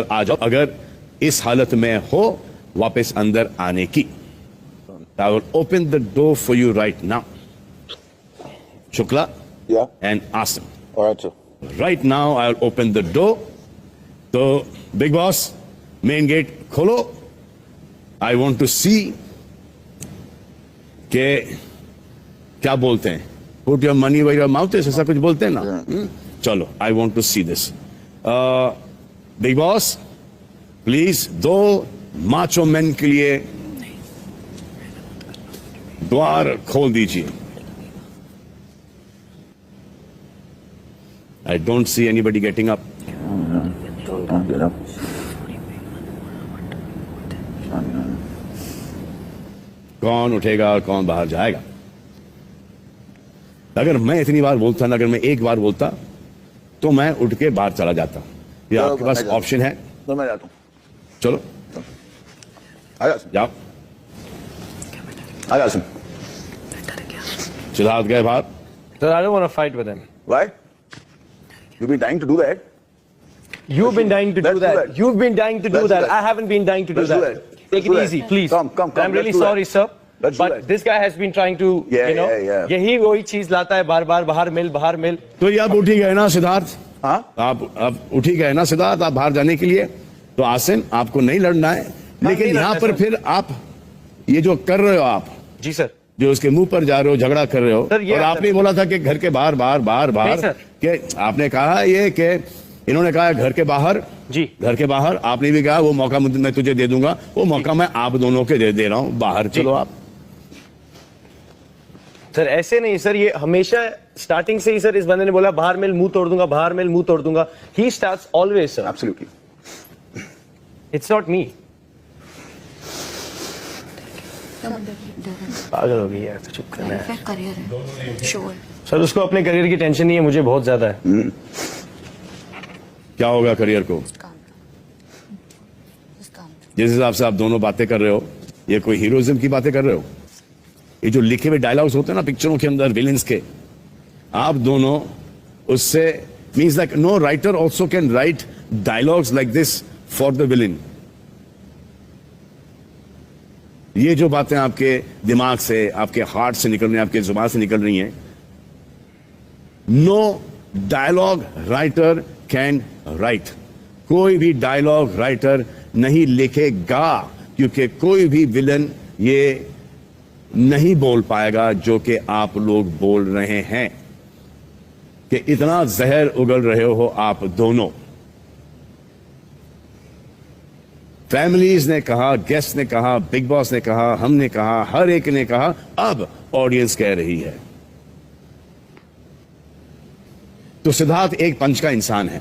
आ जाओ अगर इस हालत में हो वापस अंदर आने की। I will open the door for you right now. Shukla and Asim. All right, sir. Right now I will open the door. So big boss, main gate खोलो. I want to see के क्या बोलते हैं, put your money where your mouth is, ऐसा कुछ बोलते हैं ना। चलो, I want to see this. Big boss please दो माचो मैन के लिए द्वार खोल दीजिए। I don't see anybody getting up. कौन उठेगा और कौन बाहर जाएगा? अगर मैं इतनी बार बोलता ना, अगर मैं एक बार बोलता तो मैं उठ के बाहर चला जाता। ये आपके पास ऑप्शन है। तो मैं जाता हूँ। चलो जाओ। सिद्धार्थ गए बाहर। Sir, I don't want to fight with him. Why? You've been dying to do that. You've been dying to do that. You've been dying to do that. I haven't been dying to do that. Take it easy, please. Come. I'm really sorry, sir. But this guy has been trying to, you know, यही वही चीज लाता है बार-बार, बाहर मिल। तो ये आप उठ ही गए ना सिद्धार्थ? हाँ? आप उठ ही गए ना सिद्धार्थ? आप बाहर जाने के लिए तो आसिम आपको नहीं लड़ना है, लेकिन यहाँ पर फिर आप ये जो कर रहे हो आप, जी सर, जो उसके मुंह पर जा रहे हो, झगड़ा कर रहे हो। और आपने बोला था कि घर के बाहर कि आपने कहा ये कि इन्होंने कहा घर के बाहर, जी घर के बाहर। आपने भी कहा वो मौका मैं तुझे दे दूंगा, वो मौका मैं आप दोनों के दे रहा हूँ, बाहर चलो आप। सर ऐसे नहीं सर, ये हमेशा स्टार्टिंग से ही सर इस बंदे ने बोला बाहर मिल मुंह तोड़ दूंगा, बाहर मिल मुंह तोड़ दूंगा। He starts always sir. Absolutely. It's not me. पागल हो गई यार, तो चुप करना है। करियर है, श्योर। सर उसको अपने करियर की टेंशन नहीं है, मुझे बहुत ज्यादा है। क्या होगा करियर को? जिस हिसाब से आप दोनों बातें कर रहे हो, ये कोई हीरोइज्म की बातें कर रहे हो? ये जो लिखे हुए डायलॉग्स होते हैं ना पिक्चरों के अंदर विलेंस के, आप दोनों उससे means like no writer also can write dialogues like this for the villain. ये जो बातें आपके दिमाग से, आपके हार्ट से निकल रही हैं, आपके जुबान से निकल रही हैं, no dialogue writer can write. कोई भी डायलॉग राइटर नहीं लिखेगा, क्योंकि कोई भी विलन ये नहीं बोल पाएगा जो कि आप लोग बोल रहे हैं, कि इतना जहर उगल रहे हो आप दोनों। फैमिलीज ने कहा, गेस्ट ने कहा, बिग बॉस ने कहा, हमने कहा, हर एक ने कहा, अब ऑडियंस कह रही है। तो सिद्धार्थ एक पंच का इंसान है,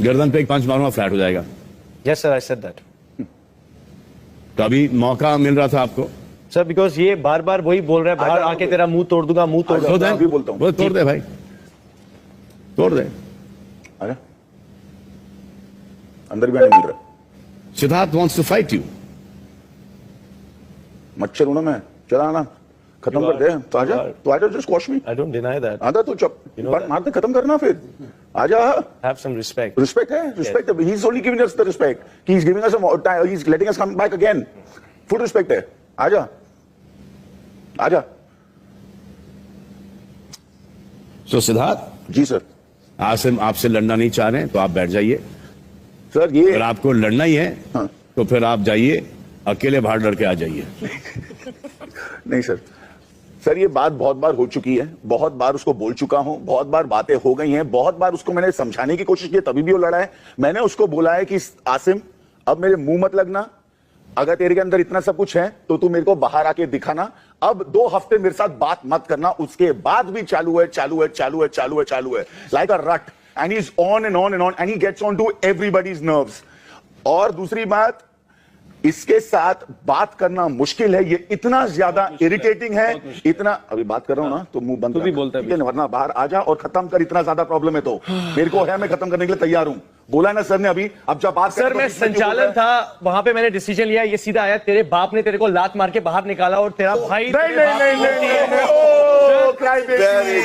गर्दन पे एक पंच मारूंगा फ्लैट हो जाएगा। Yes sir, I said that. तो अभी मौका मिल रहा था आपको सर, बिकॉज ये बार बार वही बोल रहा है बाहर आके तेरा मुंह तोड़ दूंगा, मुंह तोड़ दूंगा। अभी बोलता हूँ। वो तोड़ दे भाई, तोड़ दे। अरे अंदर भी आने मिल रहा। Siddharth wants to fight you. मच्छर हूं ना मैं, चला ना, खत्म कर दे। तो आजा just squash me. I don't deny that. आजा तो चुप मारते खत्म करना, फिर आजा। Have some respect. रिस्पेक्ट है, रिस्पेक्ट है। He is only giving us the respect, he is giving us time, he is letting us come back again. Full respect है। आजा आजा। So Siddharth ji sir. आसिम आपसे लड़ना नहीं चाह रहे हैं तो आप बैठ जाइए सर। ये अगर आपको लड़ना ही है हाँ। तो फिर आप जाइए, अकेले बाहर लड़ के आ जाइए। नहीं सर ये बात बहुत बार हो चुकी है, बहुत बार उसको बोल चुका हूं, बहुत बार बातें हो गई हैं, बहुत बार उसको मैंने समझाने की कोशिश की, तभी भी वो लड़ा है। मैंने उसको बोला है कि आसिम अब मेरे मुंह मत लगना, अगर तेरे के अंदर इतना सब कुछ है तो तू मेरे को बाहर आके दिखाना। अब 2 हफ्ते मेरे साथ बात मत करना। उसके बाद भी चालू है like a rut, and he is on and on and he gets on to everybody's nerves. और दूसरी बात, इसके साथ बात करना मुश्किल है, ये इतना ज्यादा इरिटेटिंग है, इतना। अभी बात कर रहा हूं ना तो मुंह बंद भी बोलता है, वरना बाहर आजा और खत्म कर। इतना ज्यादा प्रॉब्लम है तो मेरे को है, मैं खत्म करने के लिए तैयार हूं। बोला ना सर ने अभी। अब जब बात सर मैं संचालन था वहां पे, मैंने डिसीजन लिया, ये सीधा आया, तेरे बाप ने तेरे को लात मार के बाहर निकाला और तेरा भाई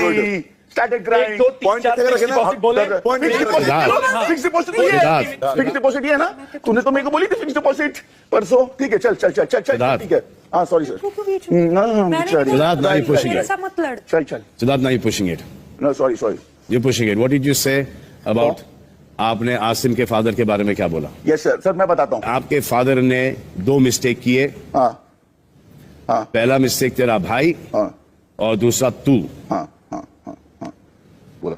नहीं started crying. 1 2 3 Point 4 कितने फिक्स रखे ना? डिपॉजिट बोले Point फिक्स कितने डिपॉजिट रखे? फिक्स डिपॉजिट तो ये सिद्धार्थ। फिक्स डिपॉजिट ये है ना, तूने तो मेरे को बोली थी फिक्स डिपॉजिट परसों। ठीक है, चल चल चल चल चल सिद्धार्थ। ठीक है। हाँ सॉरी सर। क्यों बीच में? ना मैंने sorry. नहीं Siddharth, now you're pushing मेरे it. साथ मत लड़। चल चल Siddharth, now you're pushing it. No sorry sorry. You're pushing it. What did you say about आपने आसिम के फादर के बारे में क्या बोला? यस सर, सर मैं बताता हूँ। आपके फादर ने 2 मिस्टेक किए। हाँ पहला मिस्टेक तेरा भाई हाँ और दूसरा तू। हाँ हाँ हाँ हाँ बोला।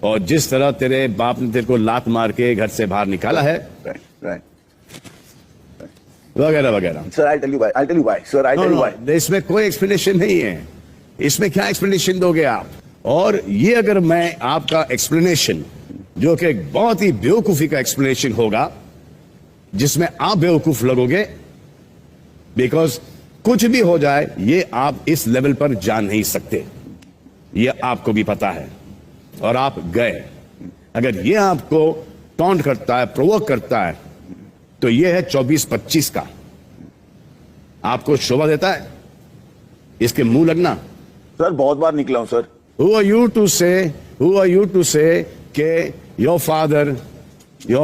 और जिस तरह तेरे बाप ने तेरे को लात मार के घर से बाहर निकाला है राइट राइट वगैरह वगैरह। Sir I tell you why sir, I tell you why. इसमें कोई एक्सप्लेनेशन नहीं है। इसमें क्या एक्सप्लेनेशन दोगे आप? और ये अगर मैं आपका एक्सप्लेनेशन, जो कि एक बहुत ही बेवकूफी का एक्सप्लेनेशन होगा, जिसमें आप बेवकूफ लगोगे, बिकॉज कुछ भी हो जाए ये आप इस लेवल पर जा नहीं सकते, ये आपको भी पता है और आप गए। अगर ये आपको टॉन्ट करता है, प्रोवोक करता है, तो ये है 24-25 का। आपको शोभा देता है इसके मुंह लगना? सर बहुत बार निकला हूं sir. Who are you to say कि your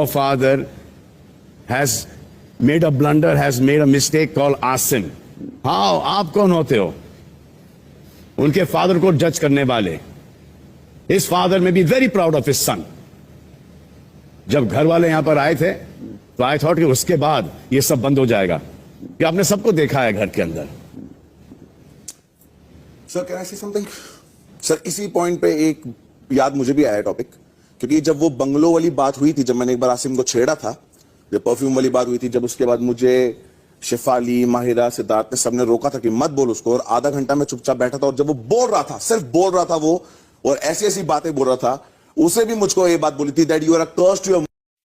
father has made a blunder, has made a mistake called Asim? How? आप कौन होते हो उनके फादर को जज करने वाले? His father may be very proud of his son. जब घर वाले यहां पर आए थे तो आई थॉट कि उसके बाद ये सब बंद हो जाएगा, कि आपने सबको देखा है घर के अंदर। सर कैन आई से समथिंग? सर इसी पॉइंट पे एक याद मुझे भी आया टॉपिक, क्योंकि जब वो बंगलो वाली बात हुई थी, जब मैंने एक बार आसिम को छेड़ा था, जब परफ्यूम वाली बात हुई थी, जब उसके बाद मुझे शिफाली, माहिरा, सिद्धार्थ ने सबने रोका था कि मत बोल उसको, और आधा घंटा मैं चुपचाप बैठा था, और जब वो बोल रहा था, सिर्फ बोल रहा था वो, और ऐसी ऐसी बातें बोल रहा था, उसे भी मुझको ये बात बोली थी that you are a curse to your